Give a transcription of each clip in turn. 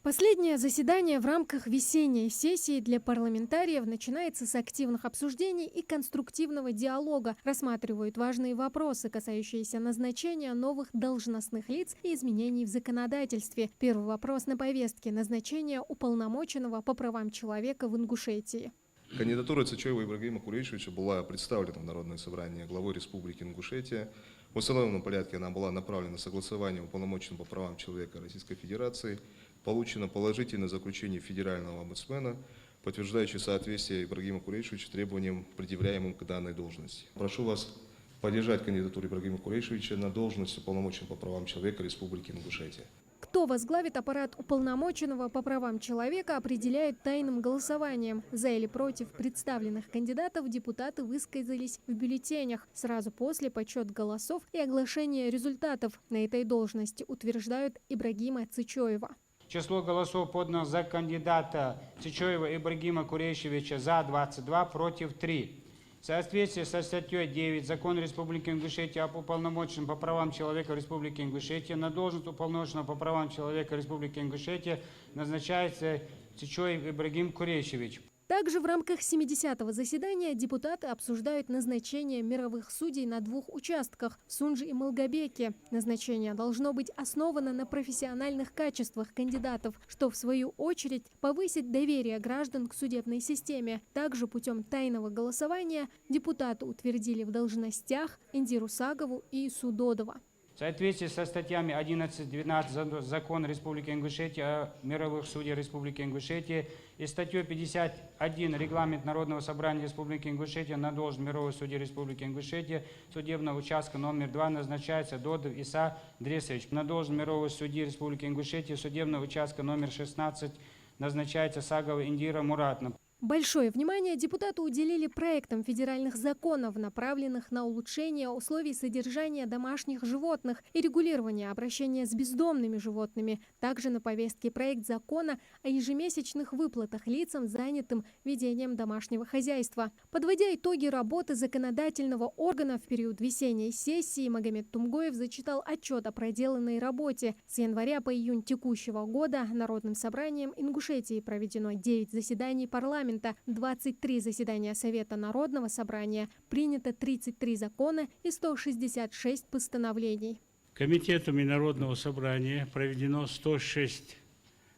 Последнее заседание в рамках весенней сессии для парламентариев начинается с активных обсуждений и конструктивного диалога. Рассматривают важные вопросы, касающиеся назначения новых должностных лиц и изменений в законодательстве. Первый вопрос на повестке – назначение уполномоченного по правам человека в Ингушетии. Кандидатура Цичоева Ибрагима Курейшевича была представлена в Народное собрание главой Республики Ингушетия. В установленном порядке она была направлена на согласование уполномоченного по правам человека Российской Федерации. Получено положительное заключение федерального омбудсмена, подтверждающее соответствие Ибрагима Курейшевича требованиям, предъявляемым к данной должности. Прошу вас поддержать кандидатуру Ибрагима Курейшевича на должность уполномоченного по правам человека Республики Ингушетия. Кто возглавит аппарат уполномоченного по правам человека, определяют тайным голосованием. За или против представленных кандидатов депутаты высказались в бюллетенях сразу после подсчета голосов и оглашения результатов. На этой должности утверждают Ибрагима Цичоева. Число голосов подано за кандидата Цичоева Ибрагима Курейшевича за 22, против 3. В соответствии со статьей 9 Закона Республики Ингушетия об уполномоченном по правам человека в Республике Ингушетия на должность уполномоченного по правам человека Республики Ингушетия назначается Цичоев Ибрагим Курейшевич. Также в рамках 70-го заседания депутаты обсуждают назначение мировых судей на двух участках – в Сунже и Малгобеке. Назначение должно быть основано на профессиональных качествах кандидатов, что в свою очередь повысит доверие граждан к судебной системе. Также путем тайного голосования депутаты утвердили в должностях Индиру Сагову и Судодова. В соответствии со статьями 11-12 Закона Республики Ингушетия о мировых судьях Республики Ингушетия и статьей 51 Регламент Народного собрания Республики Ингушетия на должность мирового судьи Республики Ингушетия судебного участка номер 2 назначается Додов Иса Дресович. На должность мирового судьи Республики Ингушетия судебного участка номер 16 назначается Сагова Индира Муратовна. Большое внимание депутаты уделили проектам федеральных законов, направленных на улучшение условий содержания домашних животных и регулирование обращения с бездомными животными. Также на повестке проект закона о ежемесячных выплатах лицам, занятым ведением домашнего хозяйства. Подводя итоги работы законодательного органа в период весенней сессии, Магомед Тумгоев зачитал отчет о проделанной работе. С января по июнь текущего года Народным собранием Ингушетии проведено 9 заседаний парламента, 23 заседания Совета Народного собрания, принято 33 закона и 166 постановлений. Комитетами Народного собрания проведено 106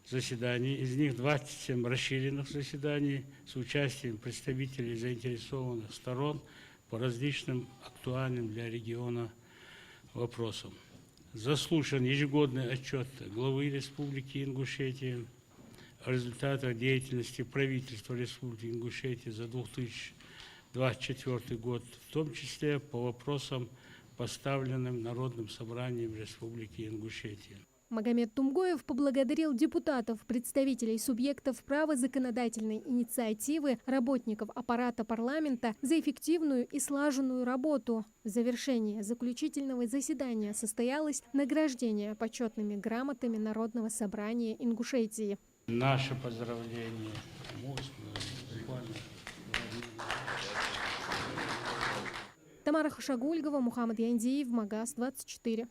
заседаний, из них 27 расширенных заседаний с участием представителей заинтересованных сторон по различным актуальным для региона вопросам. Заслушан ежегодный отчет главы Республики Ингушетия о результатах деятельности правительства Республики Ингушетия за 2024 год, в том числе по вопросам, поставленным Народным собранием Республики Ингушетия. Магомед Тумгоев поблагодарил депутатов, представителей субъектов права законодательной инициативы, работников аппарата парламента за эффективную и слаженную работу. В завершении заключительного заседания состоялось награждение почетными грамотами Народного собрания Ингушетии. Наше поздравление. Тамара Хашагульгова, Мухаммад Яндиев, Магаз 24.